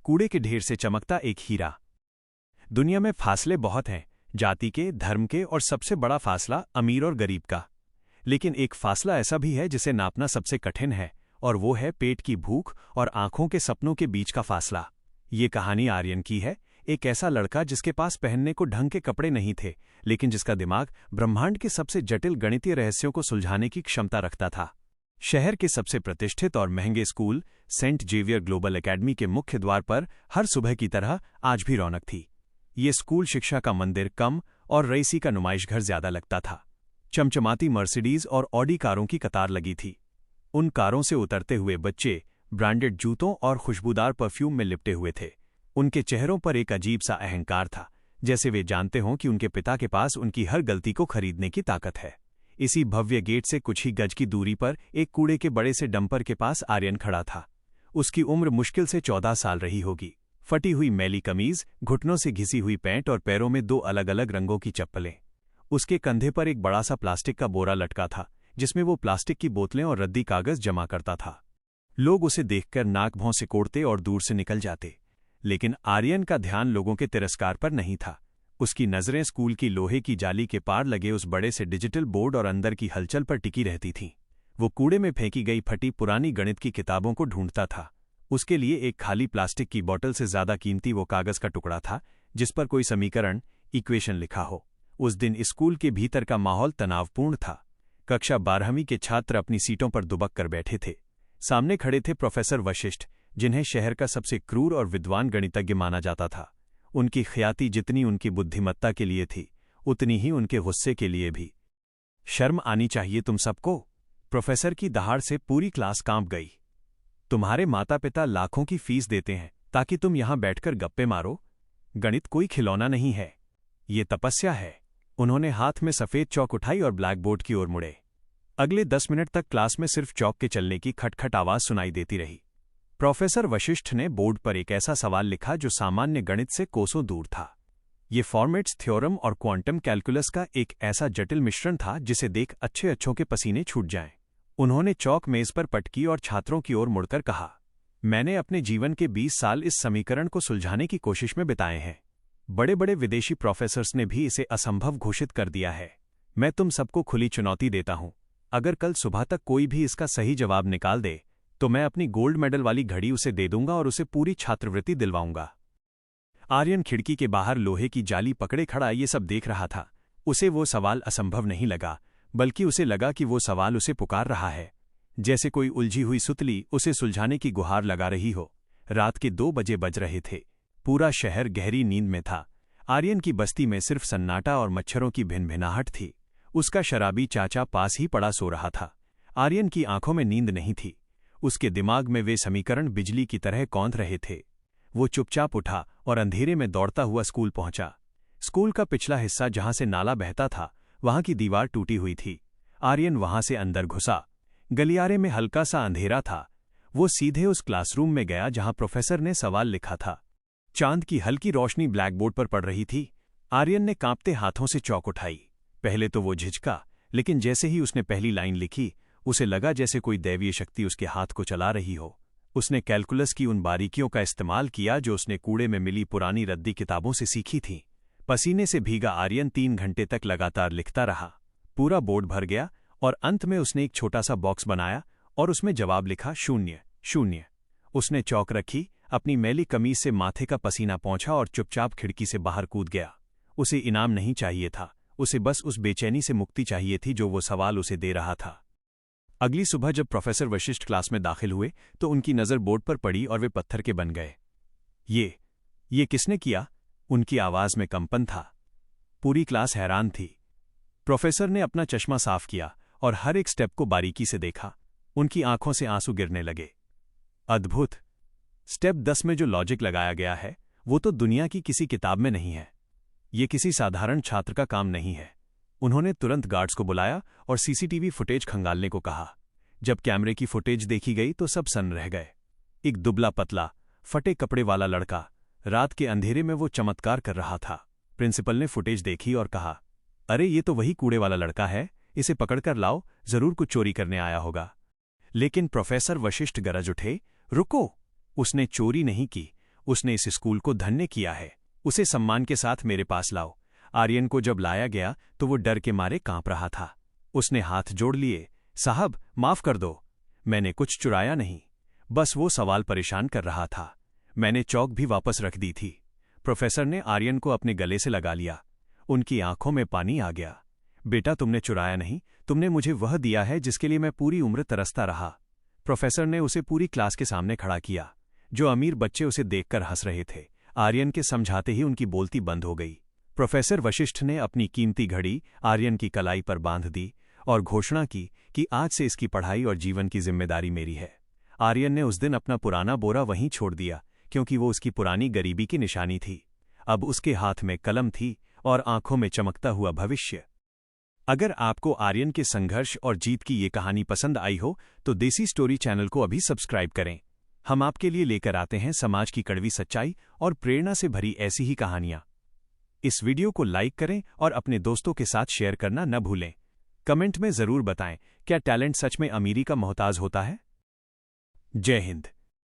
कूड़े के ढेर से चमकता एक हीरा। दुनिया में फासले बहुत हैं, जाति के, धर्म के, और सबसे बड़ा फासला अमीर और गरीब का। लेकिन एक फासला ऐसा भी है जिसे नापना सबसे कठिन है, और वो है पेट की भूख और आंखों के सपनों के बीच का फासला। ये कहानी आर्यन की है, एक ऐसा लड़का जिसके पास पहनने को ढंग के कपड़े नहीं थे, लेकिन जिसका दिमाग ब्रह्मांड के सबसे जटिल गणितीय रहस्यों को सुलझाने की क्षमता रखता था। शहर के सबसे प्रतिष्ठित और महंगे school Saint Xavier Global Academy के मुख्य द्वार पर हर सुबह की तरह आज भी रौनक थी। ये स्कूल शिक्षा का मंदिर कम और रईसी का नुमाइशघर ज्यादा लगता था। चमचमाती मर्सिडीज और ऑडी कारों की कतार लगी थी। उन कारों से उतरते हुए बच्चे ब्रांडेड जूतों और खुशबूदार परफ्यूम में लिपटे हुए थे। उनके चेहरों पर एक अजीब सा अहंकार था, जैसे वे जानते हों कि उनके पिता के पास उनकी हर गलती को खरीदने की ताकत है। इसी भव्य गेट से कुछ ही गज की दूरी पर एक कूड़े के बड़े से डंपर के पास आर्यन खड़ा था। उसकी उम्र मुश्किल से 14 साल रही होगी। फटी हुई मैली कमीज, घुटनों से घिसी हुई पैंट और पैरों में 2 अलग-अलग रंगों की चप्पलें। उसके कंधे पर एक बड़ा सा प्लास्टिक का बोरा लटका था, जिसमें वो प्लास्टिक की बोतलें और रद्दी कागज जमा करता था। लोग उसे देखकर नाक भौं सिकोड़ते और दूर से निकल जाते, लेकिन आर्यन का ध्यान लोगों के तिरस्कार पर नहीं था। उसकी नजरें स्कूल की लोहे की जाली के पार लगे उस बड़े से डिजिटल बोर्ड और अंदर की हलचल पर टिकी रहती थीं। वो कूड़े में फेंकी गई फटी पुरानी गणित की किताबों को ढूंढता था। उसके लिए एक खाली प्लास्टिक की बोतल से ज्यादा कीमती वो कागज का टुकड़ा था, जिस पर कोई समीकरण, इक्वेशन लिखा हो। उस दिन स्कूल के भीतर का माहौल तनावपूर्ण था। कक्षा 12वीं के छात्र अपनी सीटों पर दुबक कर बैठे थे। सामने खड़े थे प्रोफेसर वशिष्ठ, जिन्हें शहर का सबसे क्रूर और विद्वान गणितज्ञ माना जाता था। उनकी ख्याति जितनी उनकी बुद्धिमत्ता के लिए थी, उतनी ही उनके गुस्से के लिए भी। शर्म आनी चाहिए तुम सबको, प्रोफेसर की दहाड़ से पूरी क्लास कांप गई। तुम्हारे माता पिता लाखों की फीस देते हैं ताकि तुम यहां बैठकर गप्पे मारो। गणित कोई खिलौना नहीं है, ये तपस्या है। उन्होंने हाथ में सफेद चौक उठाई और ब्लैकबोर्ड की ओर मुड़े। अगले 10 मिनट तक क्लास में सिर्फ चौक के चलने की खटखट आवाज सुनाई देती रही। प्रोफेसर वशिष्ठ ने बोर्ड पर एक ऐसा सवाल लिखा जो सामान्य गणित से कोसों दूर था। ये फॉर्मेट्स थ्योरम और क्वांटम कैलकुलस का एक ऐसा जटिल मिश्रण था जिसे देख अच्छों के पसीने छूट जाएं। उन्होंने चौक मेज पर पटकी और छात्रों की ओर मुड़कर कहा, मैंने अपने जीवन के 20 साल इस समीकरण को सुलझाने की कोशिश में बिताए हैं। बड़े बड़े विदेशी प्रोफेसर्स ने भी इसे असंभव घोषित कर दिया है। मैं तुम सबको खुली चुनौती देता हूं, अगर कल सुबह तक कोई भी इसका सही जवाब निकाल दे तो मैं अपनी गोल्ड मेडल वाली घड़ी उसे दे दूंगा और उसे पूरी छात्रवृत्ति दिलवाऊंगा। आर्यन खिड़की के बाहर लोहे की जाली पकड़े खड़ा ये सब देख रहा था। उसे वो सवाल असंभव नहीं लगा, बल्कि उसे लगा कि वो सवाल उसे पुकार रहा है, जैसे कोई उलझी हुई सुतली उसे सुलझाने की गुहार लगा रही हो। रात के 2 बजे बज रहे थे। पूरा शहर गहरी नींद में था। आर्यन की बस्ती में सिर्फ सन्नाटा और मच्छरों की भिनभिनाहट थी। उसका शराबी चाचा पास ही पड़ा सो रहा था। आर्यन की आंखों में नींद नहीं थी। उसके दिमाग में वे समीकरण बिजली की तरह कौंध रहे थे। वो चुपचाप उठा और अंधेरे में दौड़ता हुआ स्कूल पहुंचा। स्कूल का पिछला हिस्सा जहां से नाला बहता था, वहां की दीवार टूटी हुई थी। आर्यन वहां से अंदर घुसा। गलियारे में हल्का सा अंधेरा था। वो सीधे उस क्लासरूम में गया जहां प्रोफेसर ने सवाल लिखा था। चांद की हल्की रोशनी ब्लैकबोर्ड पर पड़ रही थी। आर्यन ने कांपते हाथों से चौक उठाई। पहले तो वो झिझका, लेकिन जैसे ही उसने पहली लाइन लिखी, उसे लगा जैसे कोई दैवीय शक्ति उसके हाथ को चला रही हो। उसने कैलकुलस की उन बारीकियों का इस्तेमाल किया जो उसने कूड़े में मिली पुरानी रद्दी किताबों से सीखी थीं। पसीने से भीगा आर्यन 3 घंटे तक लगातार लिखता रहा। पूरा बोर्ड भर गया और अंत में उसने एक छोटा सा बॉक्स बनाया और उसमें जवाब लिखा 0-0। उसने चौक रखी, अपनी मैली कमीज से माथे का पसीना पोंछा और चुपचाप खिड़की से बाहर कूद गया। उसे इनाम नहीं चाहिए था, उसे बस उस बेचैनी से मुक्ति चाहिए थी जो वो सवाल उसे दे रहा था। अगली सुबह जब प्रोफेसर वशिष्ठ क्लास में दाखिल हुए तो उनकी नज़र बोर्ड पर पड़ी और वे पत्थर के बन गए। ये किसने किया? उनकी आवाज में कंपन था। पूरी क्लास हैरान थी। प्रोफेसर ने अपना चश्मा साफ किया और हर एक स्टेप को बारीकी से देखा। उनकी आंखों से आंसू गिरने लगे। अद्भुत! स्टेप 10 में जो लॉजिक लगाया गया है वो तो दुनिया की किसी किताब में नहीं है। ये किसी साधारण छात्र का काम नहीं है। उन्होंने तुरंत गार्ड्स को बुलाया और सीसीटीवी फुटेज खंगालने को कहा। जब कैमरे की फुटेज देखी गई तो सब सन्न रह गए। एक दुबला पतला, फटे कपड़े वाला लड़का, रात के अंधेरे में वो चमत्कार कर रहा था। प्रिंसिपल ने फुटेज देखी और कहा, अरे ये तो वही कूड़े वाला लड़का है, इसे पकड़कर लाओ, जरूर कुछ चोरी करने आया होगा। लेकिन प्रोफेसर वशिष्ठ गरज उठे, रुको! उसने चोरी नहीं की, उसने इस स्कूल को धन्य किया है। उसे सम्मान के साथ मेरे पास लाओ। आर्यन को जब लाया गया तो वो डर के मारे कांप रहा था। उसने हाथ जोड़ लिए। साहब, माफ कर दो, मैंने कुछ चुराया नहीं, बस वो सवाल परेशान कर रहा था। मैंने चौक भी वापस रख दी थी। प्रोफेसर ने आर्यन को अपने गले से लगा लिया। उनकी आंखों में पानी आ गया। बेटा, तुमने चुराया नहीं, तुमने मुझे वह दिया है जिसके लिए मैं पूरी उम्र तरसता रहा। प्रोफेसर ने उसे पूरी क्लास के सामने खड़ा किया। जो अमीर बच्चे उसे देखकर हंस रहे थे। आर्यन के समझाते ही उनकी बोलती बंद हो गई। प्रोफेसर वशिष्ठ ने अपनी कीमती घड़ी आर्यन की कलाई पर बांध दी और घोषणा की कि आज से इसकी पढ़ाई और जीवन की जिम्मेदारी मेरी है। आर्यन ने उस दिन अपना पुराना बोरा वहीं छोड़ दिया, क्योंकि वो उसकी पुरानी गरीबी की निशानी थी। अब उसके हाथ में कलम थी और आंखों में चमकता हुआ भविष्य। अगर आपको आर्यन के संघर्ष और जीत की ये कहानी पसंद आई हो तो देसी स्टोरी चैनल को अभी सब्सक्राइब करें। हम आपके लिए लेकर आते हैं समाज की कड़वी सच्चाई और प्रेरणा से भरी ऐसी ही कहानियां। इस वीडियो को लाइक करें और अपने दोस्तों के साथ शेयर करना न भूलें। कमेंट में जरूर बताएं, क्या टैलेंट सच में अमीरी का मोहताज होता है? जय हिंद।